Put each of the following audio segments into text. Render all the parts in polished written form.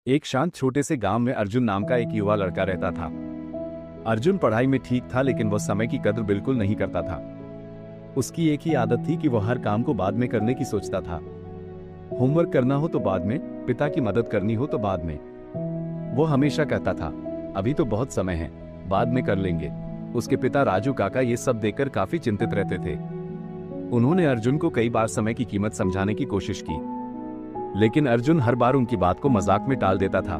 एक शांत छोटे से गांव में अर्जुन नाम का एक युवा लड़का रहता था। अर्जुन पढ़ाई में ठीक था, लेकिन वो समय की कद्र बिल्कुल नहीं करता था। उसकी एक ही आदत थी कि वो हर काम को बाद में करने की सोचता था। होमवर्क करना हो तो बाद में, पिता की मदद करनी हो तो बाद में। वो हमेशा कहता था, अभी तो बहुत समय है, बाद में कर लेंगे। उसके पिता राजू काका ये सब देखकर काफी चिंतित रहते थे। उन्होंने अर्जुन को कई बार समय की कीमत समझाने की कोशिश की, लेकिन अर्जुन हर बार उनकी बात को मजाक में टाल देता था।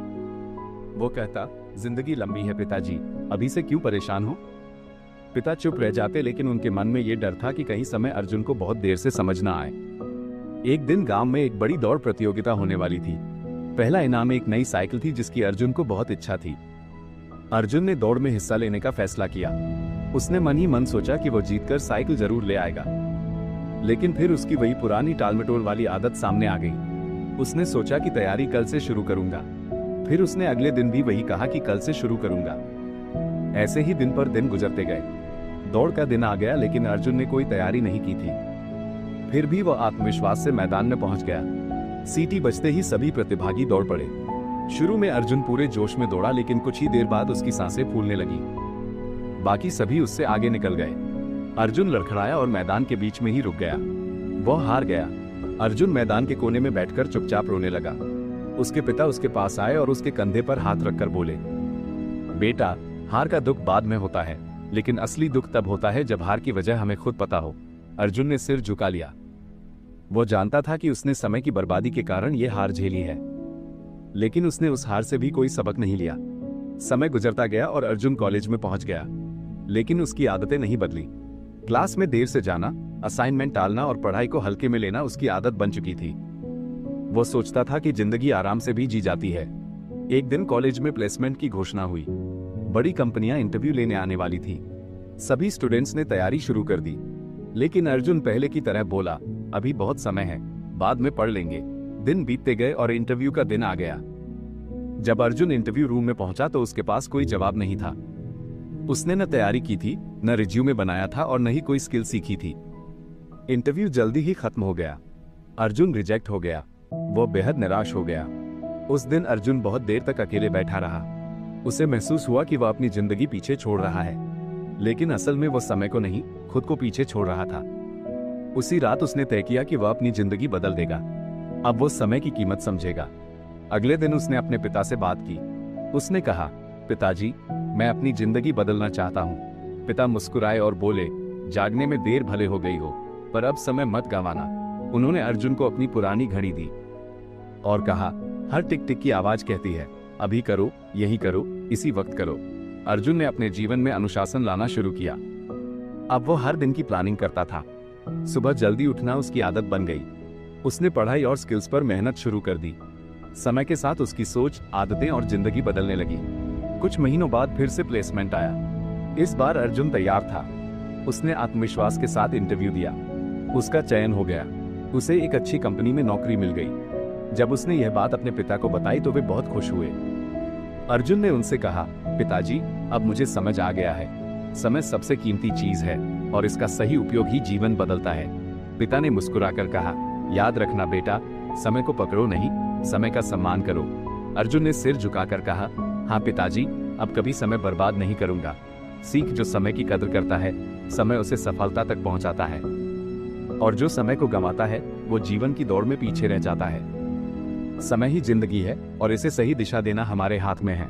वो कहता, जिंदगी लंबी है पिताजी, अभी से क्यों परेशान हो। पिता चुप रह जाते, लेकिन उनके मन में ये डर था कि कहीं समय अर्जुन को बहुत देर से समझ ना आए। एक दिन गांव में एक बड़ी दौड़ प्रतियोगिता होने वाली थी। पहला इनाम एक नई साइकिल थी, जिसकी अर्जुन को बहुत इच्छा थी। अर्जुन ने दौड़ में हिस्सा लेने का फैसला किया। उसने मन ही मन सोचा कि वो जीतकर साइकिल जरूर ले आएगा, लेकिन फिर उसकी वही पुरानी टालमटोल वाली आदत सामने आ गई। उसने सोचा कि तैयारी कल से शुरू करूंगा। फिर उसने अगले दिन भी वही कहा कि कल से शुरू करूंगा। ऐसे ही दिन पर दिन गुजरते गए। दौड़ का दिन आ गया, लेकिन अर्जुन ने कोई तैयारी नहीं की थी। फिर भी वह आत्मविश्वास से मैदान में पहुंच गया। सीटी बजते ही सभी प्रतिभागी दौड़ पड़े। शुरू में अर्जुन पूरे जोश में दौड़ा, लेकिन कुछ ही देर बाद उसकी सांसें फूलने लगी। बाकी सभी उससे आगे निकल गए। अर्जुन लड़खड़ाया और मैदान के बीच में ही रुक गया। वह हार गया। अर्जुन मैदान के कोने में बैठकर चुपचाप रोने लगा। उसके पिता उसके पास आए और उसके कंधे पर हाथ रखकर बोले, बेटा, हार का दुख बाद में होता है, लेकिन असली दुख तब होता है जब हार की वजह हमें खुद पता हो। अर्जुन ने सिर झुका लिया। वो जानता था कि उसने समय की बर्बादी के कारण ये हार झेली है, लेकिन उसने उस हार से भी कोई सबक नहीं लिया। समय गुजरता गया और अर्जुन कॉलेज में पहुंच गया, लेकिन उसकी आदतें नहीं बदली। क्लास में देर से जाना, असाइनमेंट टालना और पढ़ाई को हल्के में लेना उसकी आदत बन चुकी थी। वो सोचता था कि जिंदगी आराम से भी जी जाती है। एक दिन कॉलेज में प्लेसमेंट की घोषणा हुई। बड़ी कंपनियां इंटरव्यू लेने आने वाली थी। सभी स्टूडेंट्स ने तैयारी शुरू कर दी, लेकिन अर्जुन पहले की तरह बोला, अभी बहुत समय है, बाद में पढ़ लेंगे। दिन बीतते गए और इंटरव्यू का दिन आ गया। जब अर्जुन इंटरव्यू रूम में पहुंचा तो उसके पास कोई जवाब नहीं था। उसने न तैयारी की थी, न रिज्यूमे बनाया था और न ही कोई स्किल सीखी थी। इंटरव्यू जल्दी ही खत्म हो गया। अर्जुन रिजेक्ट हो गया। वो बेहद निराश हो गया। उस दिन अर्जुन बहुत देर तक अकेले बैठा रहा। उसे महसूस हुआ कि वह अपनी जिंदगी पीछे छोड़ रहा है, लेकिन असल में वो समय को नहीं, खुद को पीछे छोड़ रहा था। उसी रात उसने तय किया कि वह अपनी जिंदगी बदल देगा। अब वो समय की कीमत समझेगा। अगले दिन उसने अपने पिता से बात की। उसने कहा, पिताजी, मैं अपनी जिंदगी बदलना चाहता हूँ। पिता मुस्कुराए और बोले, जागने में देर भले हो गई हो, पर अब समय मत गंवाना। उन्होंने अर्जुन को अपनी पुरानी घड़ी दी और कहा, हर टिक टिक की आवाज कहती है, अभी करो, यही करो, इसी वक्त करो। अर्जुन ने अपने जीवन में अनुशासन लाना शुरू किया। अब वो हर दिन की प्लानिंग करता था। सुबह जल्दी उठना उसकी आदत बन गई। उसने पढ़ाई और स्किल्स पर मेहनत शुरू कर दी। समय के साथ उसकी सोच, आदतें और जिंदगी बदलने लगी। कुछ महीनों बाद फिर से प्लेसमेंट आया। इस बार अर्जुन तैयार था। उसने आत्मविश्वास के साथ इंटरव्यू दिया। उसका चयन हो गया। उसे एक अच्छी कंपनी में नौकरी मिल गई। जब उसने यह बात अपने पिता को बताई तो वे बहुत खुश हुए। अर्जुन ने उनसे कहा, पिताजी, अब मुझे समझ आ गया है, समय सबसे कीमती चीज है और इसका सही उपयोग ही जीवन बदलता है। पिता ने मुस्कुराकर कहा, याद रखना बेटा, समय को पकड़ो नहीं, समय का सम्मान करो। अर्जुन ने सिर झुकाकर कहा, हाँ पिताजी, अब कभी समय बर्बाद नहीं करूंगा। सीख, जो समय की कद्र करता है, समय उसे सफलता तक पहुंचाता है, और जो समय को गंवाता है, वो जीवन की दौड़ में पीछे रह जाता है। समय ही जिंदगी है और इसे सही दिशा देना हमारे हाथ में है।